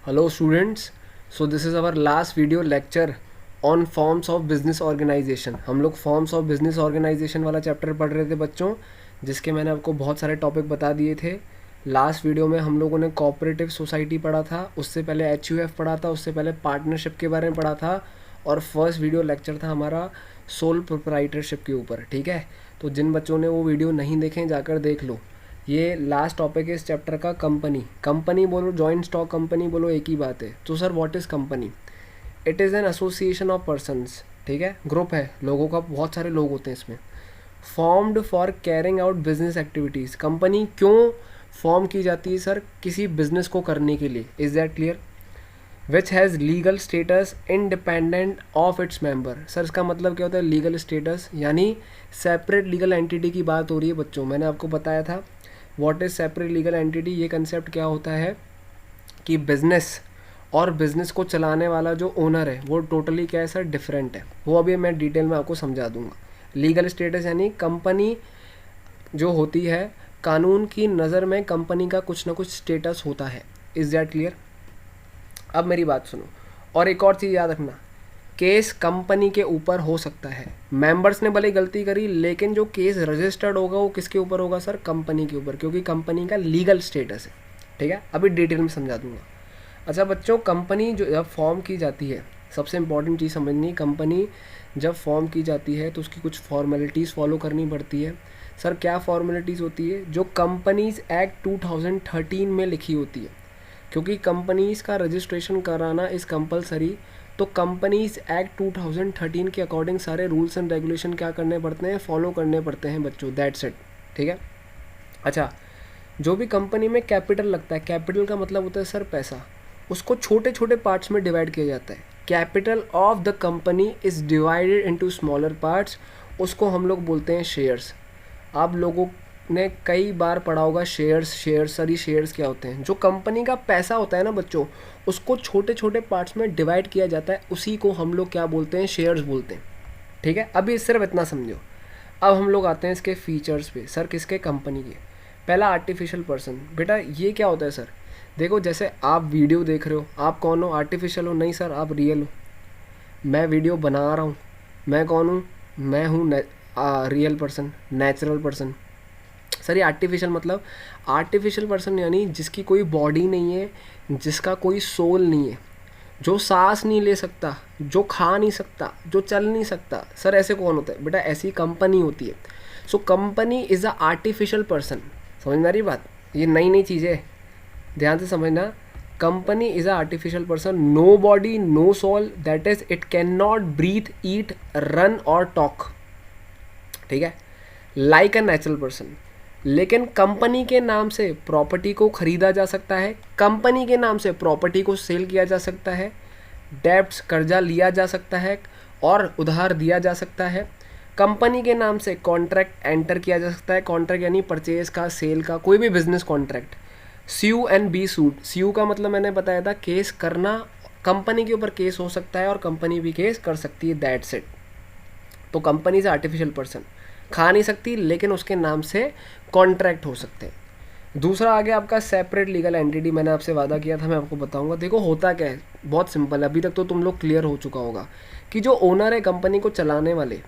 Hello students, so this is our last video lecture on forms of business organization. हम लोग forms of business organization वाला chapter पढ़ रहे थे बच्चों, जिसके मैंने आपको बहुत सारे टॉपिक बता दिए थे. लास्ट वीडियो में हम लोगों ने कोऑपरेटिव सोसाइटी पढ़ा था, उससे पहले HUF पढ़ा था, उससे पहले पार्टनरशिप के बारे में पढ़ा था, और फर्स्ट वीडियो लेक्चर था हमारा सोल प्रोप्राइटरशिप के ऊपर. ठीक है, तो जिन बच्चों ने वो वीडियो नहीं देखें जाकर देख लो. ये लास्ट टॉपिक है इस चैप्टर का. कंपनी बोलो, जॉइंट स्टॉक कंपनी बोलो, एक ही बात है. तो sir what is company? It is an association of persons. ठीक है, ग्रुप है लोगों का, बहुत सारे लोग होते हैं इसमें. Formed for carrying out business activities. Company क्यों फॉर्म की जाती है सर? किसी बिजनेस को करने के लिए. Is that clear? Which has legal status independent of its member. Sir इसका मतलब क्या होता है लीगल स्टेटस? यानी सेपरेट लीगल एंटिटी की बात हो रही है बच्चों. मैंने आपको बताया था what is separate legal entity. ये कंसेप्ट क्या होता है कि बिजनेस और बिजनेस को चलाने वाला जो ओनर है वो टोटली क्या है सर, डिफरेंट है. वो अभी मैं डिटेल में आपको समझा दूंगा. लीगल स्टेटस यानी कंपनी जो होती है, कानून की नज़र में कंपनी का कुछ ना कुछ स्टेटस होता है. Is that clear? अब मेरी बात सुनो, और एक और चीज़ याद रखना, केस कंपनी के ऊपर हो सकता है. मेंबर्स ने भले गलती करी, लेकिन जो केस रजिस्टर्ड होगा वो किसके ऊपर होगा सर? कंपनी के ऊपर, क्योंकि कंपनी का लीगल स्टेटस है. ठीक है, अभी डिटेल में समझा दूंगा. अच्छा बच्चों, कंपनी जो जब फॉर्म की जाती है, सबसे इंपॉर्टेंट चीज़ समझनी, कंपनी जब फॉर्म की जाती है तो उसकी कुछ फॉर्मेलिटीज़ फॉलो करनी पड़ती है. सर क्या फॉर्मेलिटीज़ होती है? जो कंपनीज़ एक्ट 2013 में लिखी होती है, क्योंकि कंपनीज़ का रजिस्ट्रेशन कराना इज़ कंपलसरी. तो कंपनीज़ एक्ट 2013 के अकॉर्डिंग सारे रूल्स एंड रेगुलेशन क्या करने पड़ते हैं, फॉलो करने पड़ते हैं बच्चों. That's it. ठीक है. अच्छा, जो भी कंपनी में कैपिटल लगता है, कैपिटल का मतलब होता है सर पैसा, उसको छोटे छोटे पार्ट्स में डिवाइड किया जाता है. Capital of the company is divided into smaller parts. उसको हम लोग बोलते हैं शेयर्स. आप लोगों ने कई बार पढ़ा होगा शेयर्स. सर ये शेयर्स क्या होते हैं? जो कंपनी का पैसा होता है ना बच्चों, उसको छोटे छोटे पार्ट्स में डिवाइड किया जाता है, उसी को हम लोग क्या बोलते हैं? शेयर्स बोलते हैं. ठीक है, अभी सिर्फ इतना समझो. अब हम लोग आते हैं इसके फीचर्स पे. सर किसके? कंपनी के. पहला आर्टिफिशियल पर्सन. बेटा ये क्या होता है सर? देखो जैसे आप वीडियो देख रहे हो, आप कौन हो? आर्टिफिशियल हो? नहीं सर, आप रियल हो. मैं वीडियो बना रहा हूँ, मैं कौन हूँ? मैं हूँ real person, natural person. Sir ये आर्टिफिशियल मतलब, आर्टिफिशियल पर्सन यानी जिसकी कोई बॉडी नहीं है, जिसका कोई सोल नहीं है, जो सांस नहीं ले सकता, जो खा नहीं सकता, जो चल नहीं सकता. सर ऐसे कौन होता है? बेटा ऐसी कंपनी होती है. So company is a artificial person. समझ में आ रही बात? ये नई नई चीज़ें ध्यान से समझना. Company is a artificial person, no body no soul, that is it can not breathe, eat, run और टॉक. ठीक है, लाइक अ नेचुरल पर्सन. लेकिन कंपनी के नाम से प्रॉपर्टी को खरीदा जा सकता है, कंपनी के नाम से प्रॉपर्टी को सेल किया जा सकता है, डेब्ट्स कर्जा लिया जा सकता है और उधार दिया जा सकता है. कंपनी के नाम से कॉन्ट्रैक्ट एंटर किया जा सकता है. कॉन्ट्रैक्ट यानी परचेज का, सेल का, कोई भी business contract. Sue and be sued. Sue का मतलब मैंने बताया था केस करना, कंपनी के ऊपर केस हो सकता है और कंपनी भी केस कर सकती है. That's it. तो कंपनी से आर्टिफिशियल पर्सन, खा नहीं सकती लेकिन उसके नाम से कॉन्ट्रैक्ट हो सकते हैं. दूसरा आ गया आपका सेपरेट लीगल एंटिटी. मैंने आपसे वादा किया था, मैं आपको बताऊंगा. देखो होता क्या है, बहुत सिंपल है. अभी तक तो तुम लोग क्लियर हो चुका होगा कि जो ओनर है कंपनी को चलाने वाले,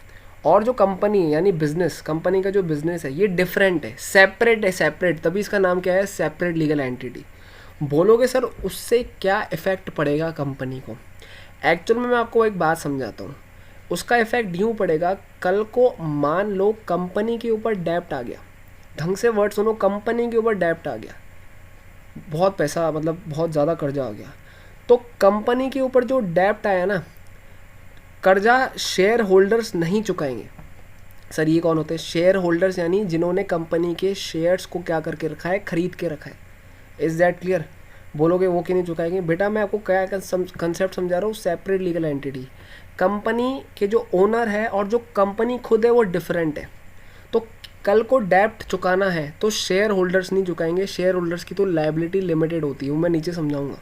और जो कंपनी यानी बिजनेस, कंपनी का जो बिजनेस है ये डिफरेंट है, सेपरेट है. सेपरेट तभी इसका नाम क्या है? Separate legal entity. बोलोगे सर उससे क्या इफेक्ट पड़ेगा कंपनी को? एक्चुअल में मैं आपको एक बात समझाता हूँ. उसका इफेक्ट यूँ पड़ेगा, कल को मान लो कंपनी के ऊपर डेब्ट आ गया. ढंग से वर्ड सुनो, कंपनी के ऊपर डेब्ट आ गया, बहुत पैसा, मतलब बहुत ज़्यादा कर्जा आ गया. तो कंपनी के ऊपर जो डेब्ट आया ना, कर्जा शेयर होल्डर्स नहीं चुकाएंगे. सर ये कौन होते हैं? शेयर होल्डर्स यानी जिन्होंने कंपनी के शेयर्स को क्या करके रखा है? खरीद के रखा है. Is that clear? बोलोगे वो क्यों नहीं चुकाएंगे? बेटा मैं आपको क्या कंसेप्ट समझा रहा हूँ. सेपरेट लीगल एंटिटी, कंपनी के जो ओनर है और जो कंपनी खुद है वो डिफरेंट है. तो कल को डेब्ट चुकाना है तो शेयर होल्डर्स नहीं चुकाएंगे. शेयर होल्डर्स की तो लायबिलिटी लिमिटेड होती है, वो मैं नीचे समझाऊंगा.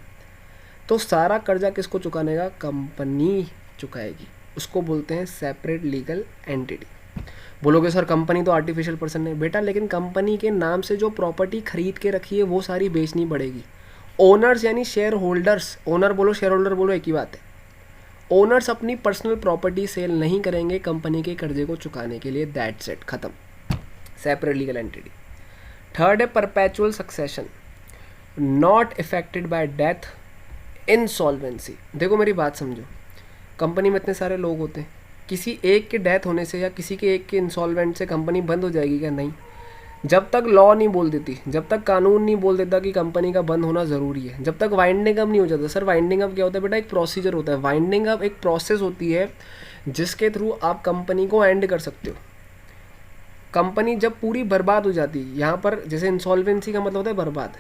तो सारा कर्जा किसको चुकाने का? कंपनी चुकाएगी. उसको बोलते हैं सेपरेट लीगल एंटिटी. बोलोगे सर कंपनी तो आर्टिफिशियल पर्सन है. बेटा लेकिन कंपनी के नाम से जो प्रॉपर्टी खरीद के रखी है वो सारी बेचनी पड़ेगी, ओनर्स यानी शेयर होल्डर्स, ओनर बोलो शेयर होल्डर बोलो एक ही बात है, ओनर्स अपनी पर्सनल प्रॉपर्टी सेल नहीं करेंगे कंपनी के कर्जे को चुकाने के लिए, दैट्स इट, खत्म, सेपरेट लीगल एंटिटी। थर्ड है perpetual succession, not affected by death, insolvency. देखो मेरी बात समझो, कंपनी में इतने सारे लोग होते हैं, किसी एक के डेथ होने से या किसी के एक के इंसॉल्वेंट से कंपनी बंद हो जाएगी क्या? नहीं, जब तक लॉ नहीं बोल देती, जब तक कानून नहीं बोल देता कि कंपनी का बंद होना ज़रूरी है, जब तक वाइंडिंग अप नहीं हो जाता। सर वाइंडिंग अप क्या होता है बेटा? एक प्रोसीजर होता है। वाइंडिंग अप एक प्रोसेस होती है जिसके थ्रू आप कंपनी को एंड कर सकते हो। कंपनी जब पूरी बर्बाद हो जाती है, यहाँ पर जैसे इंसॉल्वेंसी का मतलब होता है बर्बाद।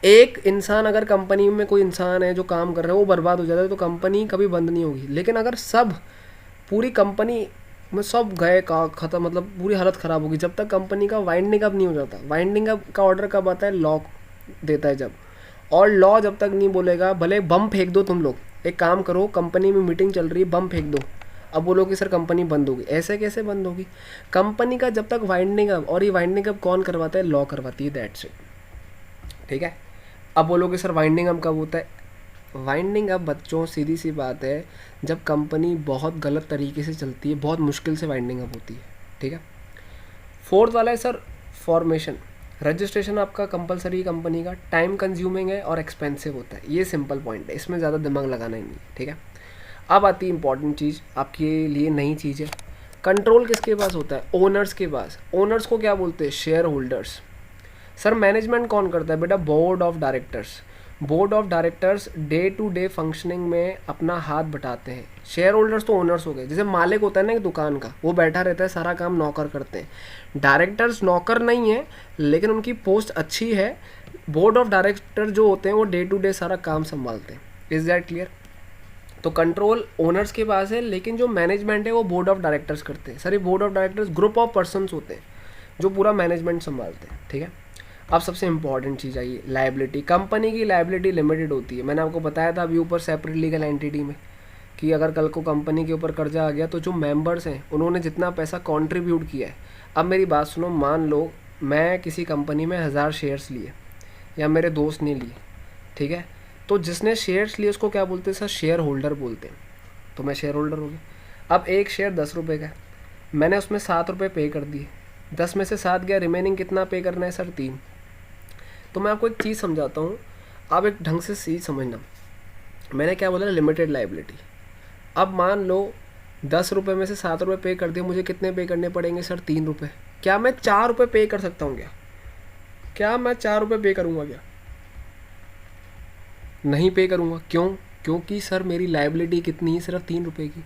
एक इंसान, अगर कंपनी में कोई इंसान है जो काम कर रहा है वो बर्बाद हो जाता है तो कंपनी कभी बंद नहीं होगी। लेकिन अगर सब पूरी कंपनी में सब गए का ख़त्म, मतलब पूरी हालत ख़राब होगी, जब तक कंपनी का वाइंडिंग अप नहीं हो जाता। वाइंडिंग अप का ऑर्डर कब आता है? लॉ देता है जब, और लॉ जब तक नहीं बोलेगा, भले बम फेंक दो तुम लोग, एक काम करो, कंपनी में मीटिंग चल रही है, बम फेंक दो, अब बोलो कि सर कंपनी बंद होगी, ऐसे कैसे बंद होगी? कंपनी का जब तक वाइंडिंग अप, और ये वाइंडिंग अप कौन करवाता है? लॉ करवाती है, दैट्स इट, ठीक है। अब बोलो कि सर वाइंडिंग अप कब होता है? वाइंडिंग अप बच्चों सीधी सी बात है, जब कंपनी बहुत गलत तरीके से चलती है, बहुत मुश्किल से वाइंडिंग अप होती है, ठीक है। फोर्थ वाला है सर फॉर्मेशन। रजिस्ट्रेशन आपका कंपलसरी कंपनी का, टाइम कंज्यूमिंग है और एक्सपेंसिव होता है, ये सिंपल पॉइंट है, इसमें ज़्यादा दिमाग लगाना ही नहीं है, ठीक है। अब आती है इंपॉर्टेंट चीज़, आपके लिए नई चीज़ है, कंट्रोल किसके पास होता है? ओनर्स के पास। ओनर्स को क्या बोलते हैं? Share holders. सर मैनेजमेंट कौन करता है बेटा? Board of directors. Board of directors day to day functioning में अपना हाथ बटाते हैं। शेयर होल्डर्स तो ओनर्स हो गए, जैसे मालिक होता है ना एक दुकान का, वो बैठा रहता है, सारा काम नौकर करते हैं। डायरेक्टर्स नौकर नहीं है, लेकिन उनकी पोस्ट अच्छी है। बोर्ड ऑफ डायरेक्टर जो होते हैं वो डे टू डे सारा काम संभालते हैं। Is that clear? तो कंट्रोल ओनर्स के पास है, लेकिन जो मैनेजमेंट है वो बोर्ड ऑफ डायरेक्टर्स करते हैं। सर ये board of directors group of persons होते हैं जो पूरा मैनेजमेंट संभालते हैं, ठीक है। अब सबसे इंपॉर्टेंट चीज़ आई लायबिलिटी। कंपनी की लायबिलिटी लिमिटेड होती है, मैंने आपको बताया था अभी ऊपर सेपरेट लीगल एंटिटी में, कि अगर कल को कंपनी के ऊपर कर्जा आ गया तो जो मेंबर्स हैं उन्होंने जितना पैसा कंट्रीब्यूट किया है। अब मेरी बात सुनो, मान लो मैं किसी कंपनी में 1000 शेयर्स लिए या मेरे दोस्त ने लिए, ठीक है, तो जिसने शेयर्स लिए उसको क्या बोलते हैं सर? शेयर होल्डर बोलते हैं। तो मैं शेयर होल्डर हो गया। अब एक शेयर 10 रुपये का है, मैंने उसमें 7 रुपये पे कर दिए, 10 में से 7 गया, रिमेनिंग कितना पे करना है सर? 3। तो मैं आपको एक चीज़ समझाता हूँ, आप एक ढंग से चीज़ समझना। मैंने क्या बोला? Limited liability. अब मान लो 10 रुपये में से 7 रुपये पे कर दिए, मुझे कितने पे करने पड़ेंगे सर? 3 रुपये। क्या मैं 4 रुपये पे कर सकता हूँ क्या? क्या मैं 4 रुपये पे करूँगा क्या? नहीं पे करूँगा। क्यों? क्योंकि सर मेरी लायबिलिटी कितनी है? सिर्फ 3 रुपये की।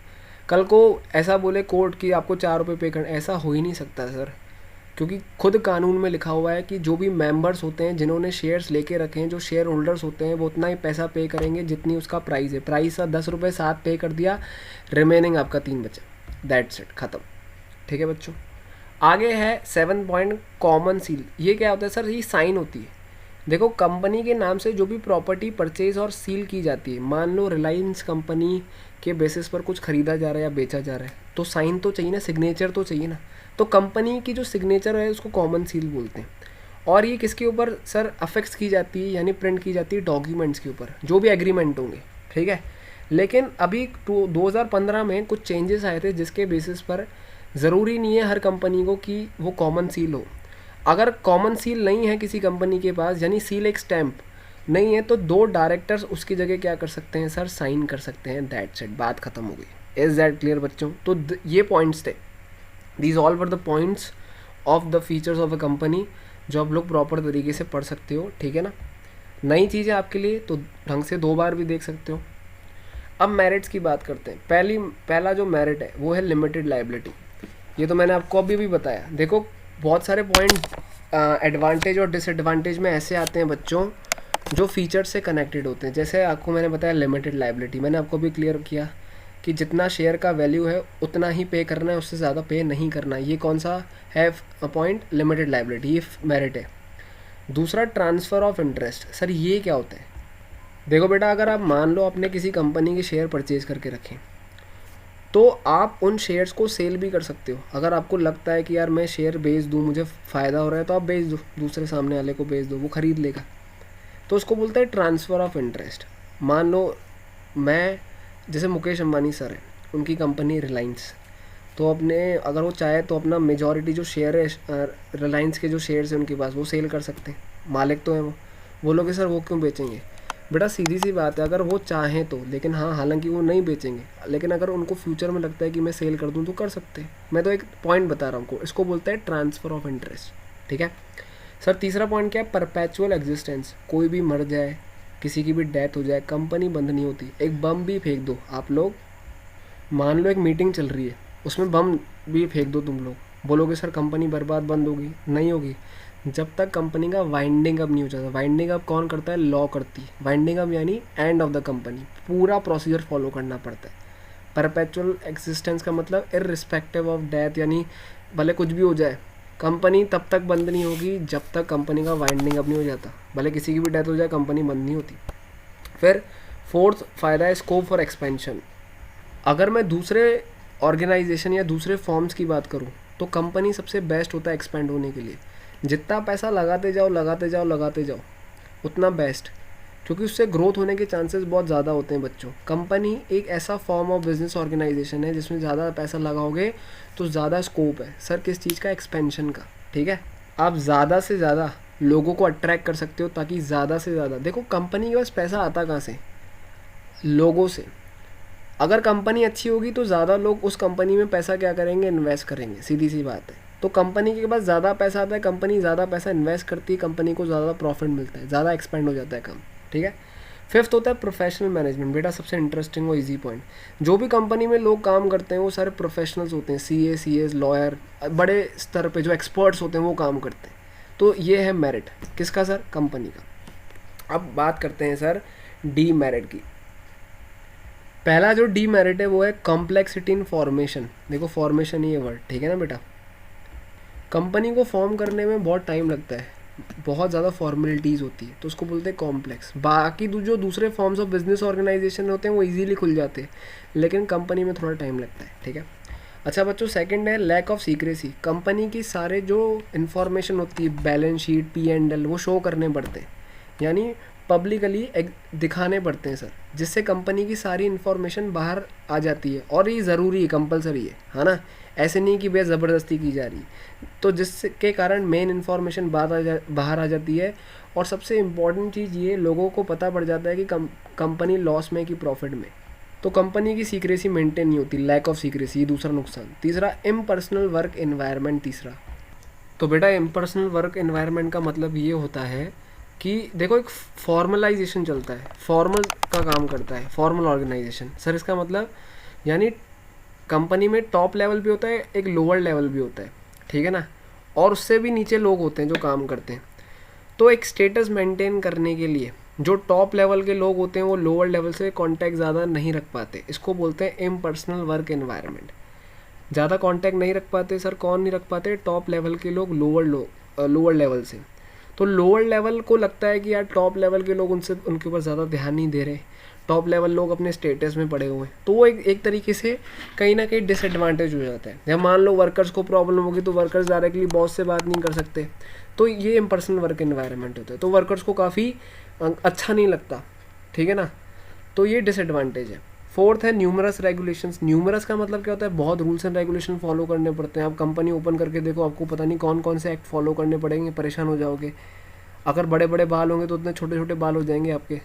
कल को ऐसा बोले कोर्ट कि आपको 4 रुपये पे करना, ऐसा हो ही नहीं सकता सर, क्योंकि खुद कानून में लिखा हुआ है कि जो भी मेंबर्स होते हैं जिन्होंने शेयर्स लेके रखे हैं, जो शेयर होल्डर्स होते हैं, वो उतना ही पैसा पे करेंगे जितनी उसका प्राइस है। प्राइस सर 10 रुपये, 7 पे कर दिया, रिमेनिंग आपका 3 बचा, दैट्स इट, ख़त्म, ठीक है बच्चों। आगे है 7 पॉइंट कॉमन सील। ये क्या होता है सर? ये साइन होती है। देखो कंपनी के नाम से जो भी प्रॉपर्टी परचेज और सील की जाती है, मान लो रिलायंस कंपनी के बेसिस पर कुछ खरीदा जा रहा है या बेचा जा रहा है, तो साइन तो चाहिए ना, सिग्नेचर तो चाहिए ना। तो कंपनी की जो सिग्नेचर है उसको कॉमन सील बोलते हैं। और ये किसके ऊपर सर अफेक्स की जाती है, यानी प्रिंट की जाती है डॉक्यूमेंट्स के ऊपर, जो भी एग्रीमेंट होंगे, ठीक है। लेकिन अभी 2015 में कुछ चेंजेस आए थे जिसके बेसिस पर ज़रूरी नहीं है हर कंपनी को कि वो कॉमन सील हो। अगर कॉमन सील नहीं है किसी कंपनी के पास, यानी सील एक स्टैम्प नहीं है, तो 2 डायरेक्टर्स उसकी जगह क्या कर सकते हैं सर? साइन कर सकते हैं, दैट्स इट, बात खत्म हो गई। इज दैट क्लियर बच्चों? तो ये पॉइंट्स थे, these all were the points of the features of a company, जो आप लोग प्रॉपर तरीके से पढ़ सकते हो, ठीक है ना। नई चीज़ें आपके लिए, तो ढंग से 2 बार भी देख सकते हो। अब मेरिट्स की बात करते हैं। पहला जो मेरिट है वो है लिमिटेड लायबिलिटी। ये तो मैंने आपको अभी भी बताया। देखो बहुत सारे पॉइंट एडवांटेज और डिसएडवांटेज में ऐसे आते हैं बच्चों जो फीचर से कनेक्टेड होते हैं। जैसे आपको मैंने बताया लिमिटेड लायबिलिटी, मैंने आपको भी क्लियर किया कि जितना शेयर का वैल्यू है उतना ही पे करना है, उससे ज़्यादा पे नहीं करना। ये कौन सा है पॉइंट? लिमिटेड लायबिलिटी, ये मेरिट है। दूसरा ट्रांसफ़र ऑफ इंटरेस्ट। सर ये क्या होता है? देखो बेटा, अगर आप मान लो आपने किसी कंपनी के शेयर परचेज़ करके रखें, तो आप उन शेयर्स को सेल भी कर सकते हो। अगर आपको लगता है कि यार मैं शेयर बेच दूँ, मुझे फ़ायदा हो रहा है, तो आप बेच दो, दूसरे सामने वाले को बेच दो, वो ख़रीद लेगा। तो उसको बोलते हैं ट्रांसफ़र ऑफ इंटरेस्ट। मान लो मैं, जैसे मुकेश अंबानी सर है, उनकी कंपनी रिलायंस, तो अपने अगर वो चाहे तो अपना मेजॉरिटी जो शेयर है रिलायंस के जो शेयर्स हैं उनके पास, वो सेल कर सकते हैं, मालिक तो हैं वो। बोलोगे सर वो क्यों बेचेंगे? बेटा सीधी सी बात है, अगर वो चाहें तो, लेकिन हाँ हालांकि वो नहीं बेचेंगे, लेकिन अगर उनको फ्यूचर में लगता है कि मैं सेल कर दूँ तो कर सकते हैं। मैं तो एक पॉइंट बता रहा हूँ, इसको बोलते हैं ट्रांसफ़र ऑफ इंटरेस्ट। ठीक है सर। तीसरा पॉइंट क्या है? Perpetual existence. कोई भी मर जाए, किसी की भी डेथ हो जाए, कंपनी बंद नहीं होती। एक बम भी फेंक दो आप लोग, मान लो एक मीटिंग चल रही है, उसमें बम भी फेंक दो तुम लोग, बोलोगे सर कंपनी बर्बाद बंद होगी? नहीं होगी, जब तक कंपनी का वाइंडिंग अप नहीं हो जाता। वाइंडिंग अप कौन करता है? लॉ करती है। वाइंडिंग अप यानी एंड ऑफ द कंपनी, पूरा प्रोसीजर फॉलो करना पड़ता है। परपेचुअल एग्जिस्टेंस का मतलब इररिस्पेक्टिव ऑफ डेथ, यानी भले कुछ भी हो जाए, कंपनी तब तक बंद नहीं होगी जब तक कंपनी का वाइंडिंग अप नहीं हो जाता। भले किसी की भी डेथ हो जाए, कंपनी बंद नहीं होती। फिर फोर्थ फ़ायदा है स्कोप फॉर एक्सपेंशन। अगर मैं दूसरे ऑर्गेनाइजेशन या दूसरे फॉर्म्स की बात करूं तो कंपनी सबसे बेस्ट होता है एक्सपेंड होने के लिए। जितना पैसा लगाते जाओ लगाते जाओ लगाते जाओ उतना बेस्ट, क्योंकि उससे ग्रोथ होने के चांसेस बहुत ज़्यादा होते हैं बच्चों। कंपनी एक ऐसा फॉर्म ऑफ बिजनेस ऑर्गेनाइजेशन है जिसमें ज़्यादा पैसा लगाओगे तो ज़्यादा स्कोप है सर किस चीज़ का? एक्सपेंशन का। ठीक है, आप ज़्यादा से ज़्यादा लोगों को अट्रैक्ट कर सकते हो ताकि ज़्यादा से ज़्यादा, देखो कंपनी के पास पैसा आता कहाँ से? लोगों से। अगर कंपनी अच्छी होगी तो ज़्यादा लोग उस कंपनी में पैसा क्या करेंगे? इन्वेस्ट करेंगे, सीधी सी बात है। तो कंपनी के पास ज़्यादा पैसा आता है, कंपनी ज़्यादा पैसा इन्वेस्ट करती है, कंपनी को ज़्यादा प्रॉफिट मिलता है, ज़्यादा एक्सपेंड हो जाता है काम। ठीक है। फिफ्थ होता है प्रोफेशनल मैनेजमेंट। बेटा सबसे इंटरेस्टिंग और इजी पॉइंट, जो भी कंपनी में लोग काम करते हैं वो सारे प्रोफेशनल्स होते हैं, CA, CS, लॉयर, बड़े स्तर पे जो एक्सपर्ट्स होते हैं वो काम करते हैं। तो ये है मेरिट किसका सर? कंपनी का। अब बात करते हैं सर डी मेरिट की। पहला जो डी मेरिट है वो है कॉम्प्लेक्सिटी इन फॉर्मेशन। देखो फॉर्मेशन ही है वर्ड, ठीक है ना बेटा। कंपनी को फॉर्म करने में बहुत टाइम लगता है, बहुत ज़्यादा फॉर्मेलिटीज़ होती है, तो उसको बोलते हैं कॉम्प्लेक्स। बाकी जो दूसरे फॉर्म्स ऑफ बिजनेस ऑर्गेनाइजेशन होते हैं वो इजीली खुल जाते हैं, लेकिन कंपनी में थोड़ा टाइम लगता है। ठीक है। अच्छा बच्चों, सेकंड है लैक ऑफ सीक्रेसी। कंपनी की सारे जो इन्फॉर्मेशन होती है, बैलेंस शीट, P&L, वो शो करने पड़ते हैं, यानी पब्लिकली दिखाने पड़ते हैं सर, जिससे कंपनी की सारी इन्फॉर्मेशन बाहर आ जाती है। और ये ज़रूरी है, कंपलसरी है ना। ऐसे नहीं कि भैया ज़बरदस्ती की जा रही, तो जिसके कारण मेन इन्फॉर्मेशन बाहर आ जाती है। और सबसे इम्पॉर्टेंट चीज़ ये, लोगों को पता पड़ जाता है कि कंपनी लॉस में कि प्रॉफिट में। तो कंपनी की सीक्रेसी मेंटेन नहीं होती, लैक ऑफ सीक्रेसी, ये दूसरा नुकसान। तीसरा इम्पर्सनल वर्क एनवायरनमेंट। तीसरा तो बेटा इम्पर्सनल वर्क एनवायरनमेंट का मतलब ये होता है कि देखो एक फॉर्मलाइजेशन चलता है, फॉर्मल का काम करता है, फॉर्मल ऑर्गेनाइजेशन। सर इसका मतलब यानी कंपनी में टॉप लेवल भी होता है, एक लोअर लेवल भी होता है, ठीक है ना, और उससे भी नीचे लोग होते हैं जो काम करते हैं। तो एक स्टेटस मेंटेन करने के लिए जो टॉप लेवल के लोग होते हैं वो लोअर लेवल से कांटेक्ट ज़्यादा नहीं रख पाते, इसको बोलते हैं इम्पर्सनल वर्क एनवायरनमेंट। ज़्यादा कांटेक्ट नहीं रख पाते सर, कौन नहीं रख पाते? टॉप लेवल के लोग लोअर लेवल से। तो लोअर लेवल को लगता है कि यार टॉप लेवल के लोग उनके ऊपर ज़्यादा ध्यान नहीं दे रहे, टॉप लेवल लोग अपने स्टेटस में पड़े हुए हैं, तो वो एक तरीके से कहीं ना कहीं डिसएडवांटेज हो जाता है। जब मान लो वर्कर्स को प्रॉब्लम होगी तो वर्कर्स डायरेक्टली बॉस से बात नहीं कर सकते, तो ये इम्पर्सनल वर्क एनवायरनमेंट होता है, तो वर्कर्स को काफ़ी अच्छा नहीं लगता, ठीक है ना, तो ये डिसएडवांटेज है। फोर्थ है न्यूमरस रेगुलेशंस। न्यूमरस का मतलब क्या होता है? बहुत रूल्स एंड रेगुलेशन फॉलो करने पड़ते हैं। आप कंपनी ओपन करके देखो, आपको पता नहीं कौन कौन से एक्ट फॉलो करने पड़ेंगे, परेशान हो जाओगे। अगर बड़े बड़े बाल होंगे तो उतने छोटे छोटे बाल हो जाएंगे आपके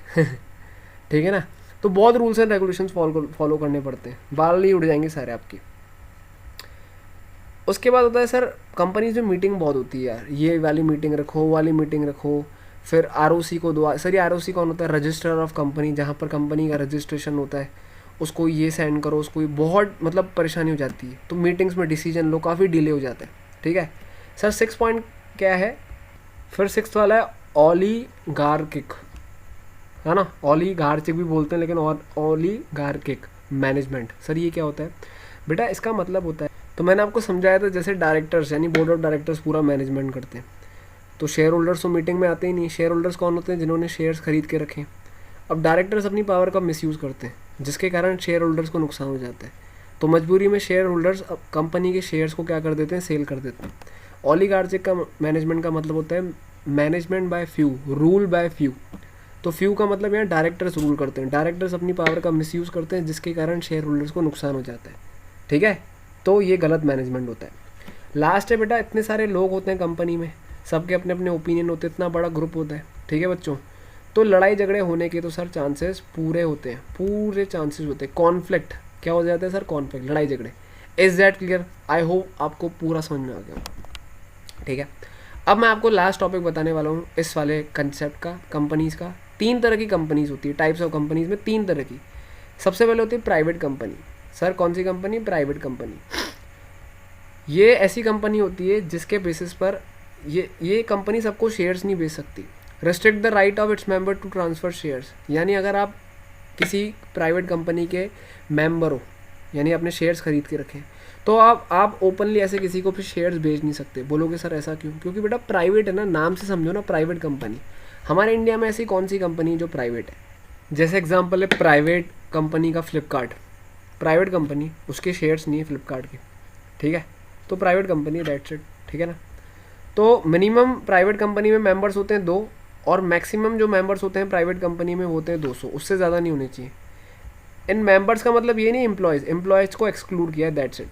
ठीक है ना, तो बहुत रूल्स एंड रेगुलेशंस फॉलो करने पड़ते हैं, बाल ही उड़ जाएंगे सारे आपके। उसके बाद होता है सर कंपनीज में मीटिंग बहुत होती है यार, ये वाली मीटिंग रखो, वो वाली मीटिंग रखो, फिर ROC को दो। सर ये ROC कौन होता है? रजिस्टर ऑफ कंपनी, जहाँ पर कंपनी का रजिस्ट्रेशन होता है, उसको ये सेंड करो, उसको ये बहुत मतलब परेशानी हो जाती है, तो मीटिंग्स में डिसीजन लो, काफ़ी डिले हो जाता है, ठीक है सर। 6 पॉइंट क्या है फिर? 6 वाला है ओलिगार्किक, है ना, ओलिगार्चिक भी बोलते हैं, लेकिन ओलिगार्किक मैनेजमेंट। सर ये क्या होता है? बेटा इसका मतलब होता है, तो मैंने आपको समझाया था, जैसे डायरेक्टर्स यानी बोर्ड ऑफ डायरेक्टर्स पूरा मैनेजमेंट करते हैं, तो शेयर होल्डर्स तो मीटिंग में आते ही नहीं। शेयर होल्डर्स कौन होते हैं? जिन्होंने शेयर्स खरीद के रखे। अब डायरेक्टर्स अपनी पावर का मिसयूज़ करते हैं, जिसके कारण शेयर होल्डर्स को नुकसान हो जाता है, तो मजबूरी में शेयर होल्डर्स कंपनी के शेयर्स को क्या कर देते हैं? सेल कर देते हैं। ओलिगार्चिक का मैनेजमेंट का मतलब होता है management by few, rule by few. तो फ्यू का मतलब यहाँ डायरेक्टर्स रूल करते हैं, डायरेक्टर्स अपनी पावर का मिसयूज़ करते हैं जिसके कारण शेयर होल्डर्स को नुकसान हो जाता है, ठीक है। तो ये गलत मैनेजमेंट होता है। लास्ट है बेटा, इतने सारे लोग होते हैं कंपनी में, सबके अपने अपने ओपिनियन होते हैं, इतना बड़ा ग्रुप होता है, ठीक है बच्चों। तो लड़ाई झगड़े होने के तो सर चांसेस पूरे होते हैं, पूरे चांसेस होते हैं। कॉन्फ्लिक्ट क्या हो जाता है सर? कॉन्फ्लिक्ट, लड़ाई झगड़े। Is that clear? I hope आपको पूरा समझ में आ गया, ठीक है। अब मैं आपको लास्ट टॉपिक बताने वाला हूँ इस वाले कंसेप्ट का, कंपनीज़ का। 3 तरह की कंपनीज़ होती है, टाइप्स ऑफ कंपनीज़ में 3 तरह की। सबसे पहले होती है प्राइवेट कंपनी। सर कौन सी कंपनी? Private company. ये ऐसी कंपनी होती है जिसके बेसिस पर ये कंपनी सबको शेयर्स नहीं बेच सकती। Restrict the right of its member to transfer shares, यानी अगर आप किसी प्राइवेट कंपनी के मेंबर हो, यानी अपने शेयर्स खरीद के रखें, तो आप ओपनली ऐसे किसी को फिर शेयर्स बेच नहीं सकते। बोलोगे सर ऐसा क्यों? क्योंकि बेटा प्राइवेट है ना, नाम से समझो ना, प्राइवेट कंपनी। हमारे इंडिया में ऐसी कौन सी कंपनी जो प्राइवेट है? जैसे एग्जांपल है प्राइवेट कंपनी का फ्लिपकार्ट, प्राइवेट कंपनी, उसके शेयर्स नहीं है फ्लिपकार्ट के, ठीक है, तो प्राइवेट कंपनी, दैट्स इट, ठीक है ना। तो मिनिमम प्राइवेट कंपनी में मेंबर्स होते हैं 2 और मैक्सिमम जो मेंबर्स होते हैं प्राइवेट कंपनी में होते हैं 200, उससे ज़्यादा नहीं होने चाहिए। इन मेंबर्स का मतलब ये नहीं एम्प्लॉयज़ को एक्सक्लूड किया है, दैट्स इट।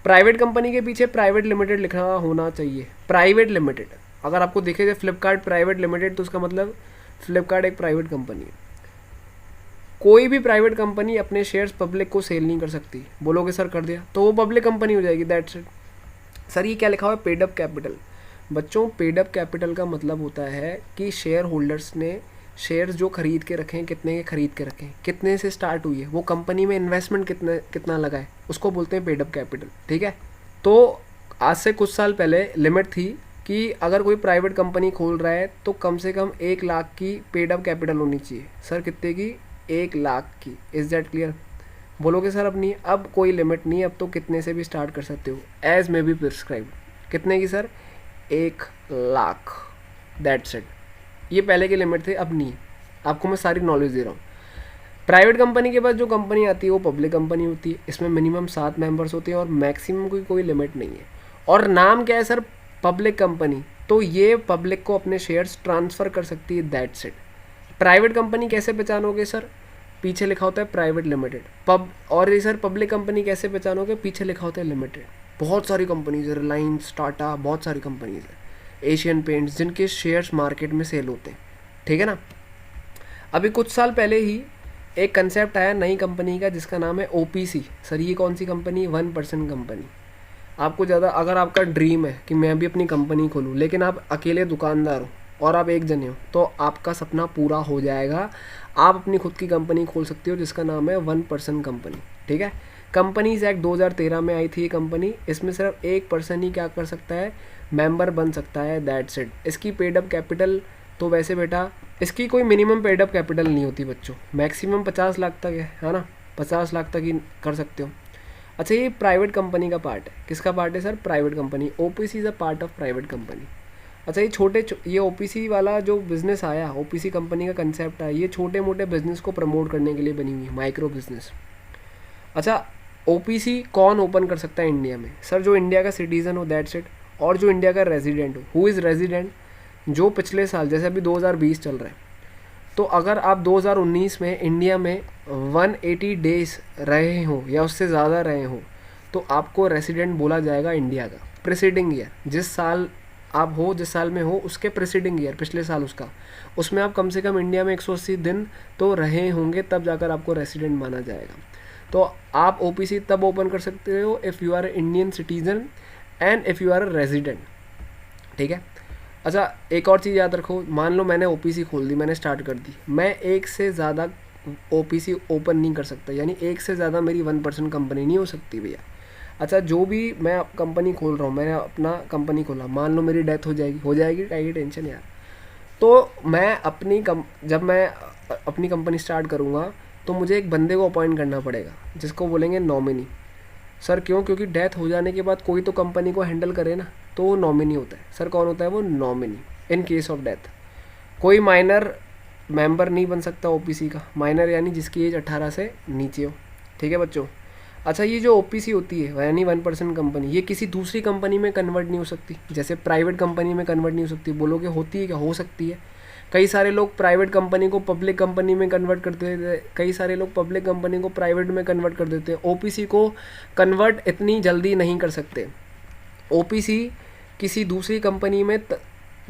प्राइवेट कंपनी के पीछे प्राइवेट लिमिटेड लिखा होना चाहिए, प्राइवेट लिमिटेड। अगर आपको दिखे फ्लिपकार्ट प्राइवेट लिमिटेड, तो उसका मतलब फ्लिपकार्ट एक प्राइवेट कंपनी है। कोई भी प्राइवेट कंपनी अपने शेयर्स पब्लिक को सेल नहीं कर सकती। बोलोगे सर कर दिया तो वो पब्लिक कंपनी हो जाएगी, दैट्स इट। सर ये क्या लिखा हुआ है? Paid up capital. बच्चों पेड अप कैपिटल का मतलब होता है कि शेयर होल्डर्स ने शेयर्स जो खरीद के रखें, कितने के खरीद के रखें, कितने से स्टार्ट हुई है, वो कंपनी में इन्वेस्टमेंट कितना लगा है, उसको बोलते हैं पेड अप कैपिटल, ठीक है। तो आज से कुछ साल पहले लिमिट थी कि अगर कोई प्राइवेट कंपनी खोल रहा है तो कम से कम 1 लाख की पेड अप कैपिटल होनी चाहिए। सर कितने की? 1 लाख की। Is that clear? बोलोगे सर अब नहीं, अब कोई लिमिट नहीं, अब तो कितने से भी स्टार्ट कर सकते हो, एज मे बी प्रिस्क्राइब। कितने की सर? 1 lakh, that's it. ये पहले की लिमिट थे, अब नहीं। आपको मैं सारी नॉलेज दे रहा हूँ। प्राइवेट कंपनी के बाद जो कंपनी आती है वो पब्लिक कंपनी होती है। इसमें मिनिमम 7 मेंबर्स होते हैं और मैक्सिमम की कोई लिमिट नहीं है। और नाम क्या है सर? Public company. तो ये पब्लिक को अपने शेयर्स ट्रांसफ़र कर सकती है, दैट्स इट। प्राइवेट कंपनी कैसे पहचानोगे सर? पीछे लिखा होता है प्राइवेट लिमिटेड। और ये सर पब्लिक कंपनी कैसे पहचानोगे? पीछे लिखा होता है लिमिटेड। बहुत सारी कंपनीज है, रिलायंस, टाटा, बहुत सारी कंपनीज है, एशियन पेंट्स, जिनके शेयर्स मार्केट में सेल होते हैं, ठीक है ना। अभी कुछ साल पहले ही एक कंसेप्ट आया नई कंपनी का जिसका नाम है ओपीसी। सर ये कौन सी कंपनी? 1% कंपनी। आपको ज़्यादा, अगर आपका ड्रीम है कि मैं भी अपनी कंपनी खोलूँ, लेकिन आप अकेले दुकानदार हो और आप एक जने हो, तो आपका सपना पूरा हो जाएगा। आप अपनी खुद की कंपनी खोल सकते हो जिसका नाम है 1% कंपनी, ठीक है। कंपनीज एक्ट 2013 में आई थी ये कंपनी। इसमें सिर्फ 1% ही क्या कर सकता है? मेंबर बन सकता है, दैट्स इट। इसकी पेड अप कैपिटल तो वैसे बेटा इसकी कोई मिनिमम पेड अप कैपिटल नहीं होती बच्चों, मैक्सिमम 50 लाख तक है ना, 50 लाख तक ही कर सकते हो। अच्छा ये प्राइवेट कंपनी का पार्ट है। किसका पार्ट है sir? Private company. OPC is a part of private company. अच्छा ये ओपीसी वाला जो बिज़नेस आया, ओपीसी कंपनी का कंसेप्ट आया, ये छोटे मोटे बिजनेस को प्रमोट करने के लिए बनी हुई है, माइक्रो बिजनेस। अच्छा ओपीसी कौन ओपन कर सकता है इंडिया में? सर जो इंडिया का सिटीज़न हो, दैट्स इट, और जो इंडिया का रेजिडेंट हो। Who is resident? जो पिछले साल, जैसे अभी 2020 चल रहा है, तो अगर आप 2019 में इंडिया में 180 डेज रहे हो या उससे ज़्यादा रहे हो, तो आपको रेसिडेंट बोला जाएगा इंडिया का। प्रीसीडिंग ईयर, जिस साल आप हो, जिस साल में हो, उसके प्रीसीडिंग ईयर, पिछले साल उसमें आप कम से कम इंडिया में 180 दिन तो रहे होंगे, तब जाकर आपको रेसिडेंट माना जाएगा। तो आप ओपीसी तब ओपन कर सकते हो if you are Indian citizen and if you are resident, ठीक है। अच्छा एक और चीज़ याद रखो, मान लो मैंने ओपीसी खोल दी, मैंने स्टार्ट कर दी, मैं एक से ज़्यादा ओपीसी ओपन नहीं कर सकता, यानी एक से ज़्यादा मेरी 1% कंपनी नहीं हो सकती भैया। अच्छा जो भी मैं कंपनी खोल रहा हूँ, मैंने अपना कंपनी खोला, मान लो मेरी डेथ हो जाएगी टाइगी टेंशन यार, तो मैं जब मैं अपनी कंपनी स्टार्ट करूँगा तो मुझे एक बंदे को अपॉइंट करना पड़ेगा जिसको बोलेंगे नॉमिनी। सर क्यों? क्योंकि डेथ हो जाने के बाद कोई तो कंपनी को हैंडल करे ना, तो वो नॉमिनी होता है। सर कौन होता है वो? Nominee. In case of death कोई माइनर मेंबर नहीं बन सकता ओपीसी का। माइनर यानी जिसकी एज 18 से नीचे हो, ठीक है बच्चों। अच्छा ये जो ओपीसी होती है यानी 1% कंपनी, ये किसी दूसरी कंपनी में कन्वर्ट नहीं हो सकती, जैसे प्राइवेट कंपनी में कन्वर्ट नहीं हो सकती। बोलोगे होती है क्या? हो सकती है। कई सारे लोग प्राइवेट कंपनी को पब्लिक कंपनी में कन्वर्ट करते थे, कई सारे लोग पब्लिक कंपनी को प्राइवेट में कन्वर्ट कर देते हैं। ओपीसी को कन्वर्ट इतनी जल्दी नहीं कर सकते। ओपीसी किसी दूसरी कंपनी में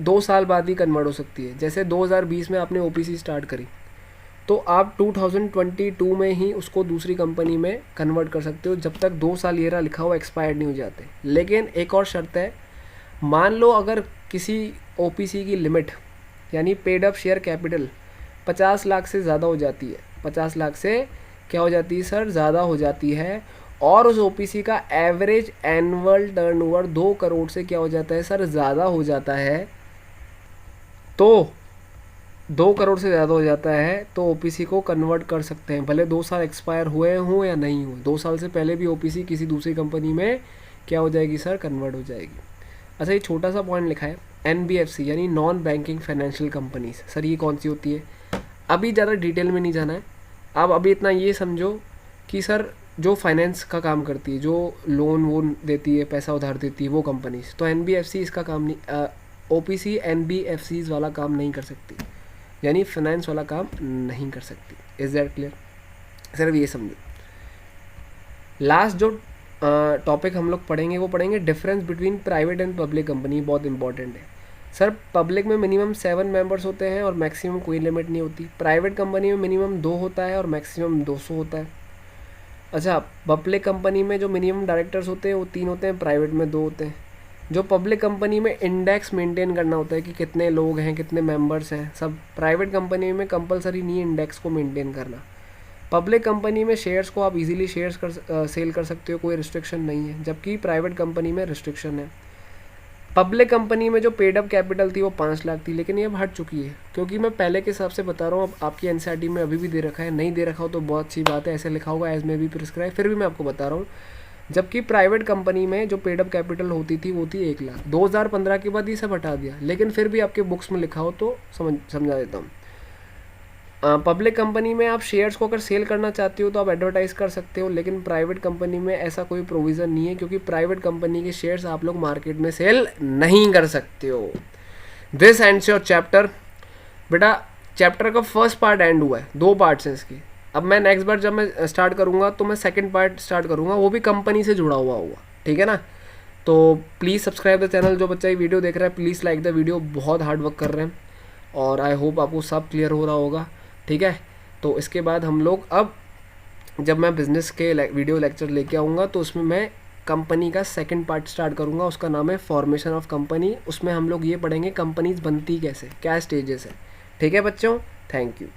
2 साल बाद ही कन्वर्ट हो सकती है। जैसे 2020 में आपने ओपीसी स्टार्ट करी तो आप 2022 में ही उसको दूसरी कंपनी में कन्वर्ट कर सकते हो, जब तक 2 साल ये रहा लिखा हुआ एक्सपायर्ड नहीं हो जाते। लेकिन एक और शर्त है, मान लो अगर किसी ओपीसी की लिमिट यानी paid up share capital 50 lakh से ज़्यादा हो जाती है, 50 लाख से क्या हो जाती है सर, ज़्यादा हो जाती है, और उस ओपीसी का एवरेज एनुअल टर्नओवर 2 करोड़ से क्या हो जाता है सर, ज़्यादा हो जाता है, तो 2 करोड़ से ज़्यादा हो जाता है तो ओपीसी को कन्वर्ट कर सकते हैं, भले 2 साल एक्सपायर हुए हों या नहीं हुए। 2 साल से पहले भी ओपीसी किसी दूसरी कंपनी में क्या हो जाएगी सर, कन्वर्ट हो जाएगी। अच्छा, ये छोटा सा पॉइंट लिखा है एनबीएफसी यानी non banking financial companies. Sir ये कौन सी होती है? अभी ज़्यादा डिटेल में नहीं जाना है, आप अभी इतना ये समझो कि सर जो फाइनेंस का काम करती है, जो लोन वोन देती है, पैसा उधार देती है, वो कंपनीज, तो एनबीएफसी इसका काम नहीं, ओपीसी एनबीएफसीज वाला काम नहीं कर सकती, यानी फाइनेंस वाला काम नहीं कर सकती। Is that clear? सिर्फ ये समझो। लास्ट जो टॉपिक हम लोग पढ़ेंगे वो पढ़ेंगे difference between private and public company. बहुत इंपॉर्टेंट है सर। पब्लिक में मिनिमम 7 मेंबर्स होते हैं और मैक्सिमम कोई लिमिट नहीं होती। प्राइवेट कंपनी में मिनिमम 2 होता है और मैक्सिमम 200 होता है। अच्छा, पब्लिक कंपनी में जो मिनिमम डायरेक्टर्स होते हैं वो 3 होते हैं, प्राइवेट में 2 होते हैं। जो पब्लिक कंपनी में इंडेक्स मेंटेन करना होता है कि कितने लोग हैं, कितने मेंबर्स हैं, सब प्राइवेट कंपनी में कंपलसरी नहीं है इंडेक्स को मेंटेन करना। पब्लिक कंपनी में शेयर्स को आप इजीली शेयर्स सेल कर सकते हो, कोई रिस्ट्रिक्शन नहीं है, जबकि प्राइवेट कंपनी में रिस्ट्रिक्शन है। पब्लिक कंपनी में जो पेड अप कैपिटल थी वो 5 लाख थी, लेकिन ये अब हट चुकी है, क्योंकि मैं पहले के हिसाब से बता रहा हूँ। अब आपकी एनसीईआरटी में अभी भी दे रखा है, नहीं दे रखा हो तो बहुत अच्छी बात है, ऐसे लिखा होगा एज में भी प्रिस्क्राइब, फिर भी मैं आपको बता रहा हूँ। जबकि प्राइवेट कंपनी में जो पेड अप कैपिटल होती थी वो थी 1 लाख। 2015 के बाद ये सब हटा दिया, लेकिन फिर भी आपके बुक्स में लिखा हो तो समझा देता हूँ। पब्लिक कंपनी में आप शेयर्स को अगर सेल करना चाहते हो तो आप एडवर्टाइज कर सकते हो, लेकिन प्राइवेट कंपनी में ऐसा कोई प्रोविज़न नहीं है, क्योंकि प्राइवेट कंपनी के शेयर्स आप लोग मार्केट में सेल नहीं कर सकते हो। This ends your chapter. बेटा चैप्टर का फर्स्ट पार्ट एंड हुआ है, 2 पार्ट्स हैं इसके। अब मैं नेक्स्ट बार जब मैं स्टार्ट करूँगा तो मैं सेकंड पार्ट स्टार्ट करूँगा, वो भी कंपनी से जुड़ा हुआ होगा, ठीक है ना। तो प्लीज़ सब्सक्राइब द चैनल। जो बच्चा ये वीडियो देख रहा है प्लीज़ लाइक द वीडियो, बहुत हार्ड वर्क कर रहे हैं और आई होप आपको सब क्लियर हो रहा होगा, ठीक है। तो इसके बाद हम लोग अब जब मैं बिज़नेस के वीडियो लेक्चर लेके आऊँगा तो उसमें मैं कंपनी का सेकंड पार्ट स्टार्ट करूँगा, उसका नाम है फॉर्मेशन ऑफ कंपनी। उसमें हम लोग ये पढ़ेंगे कंपनीज बनती कैसे, क्या स्टेजेस है, ठीक है बच्चों। Thank you.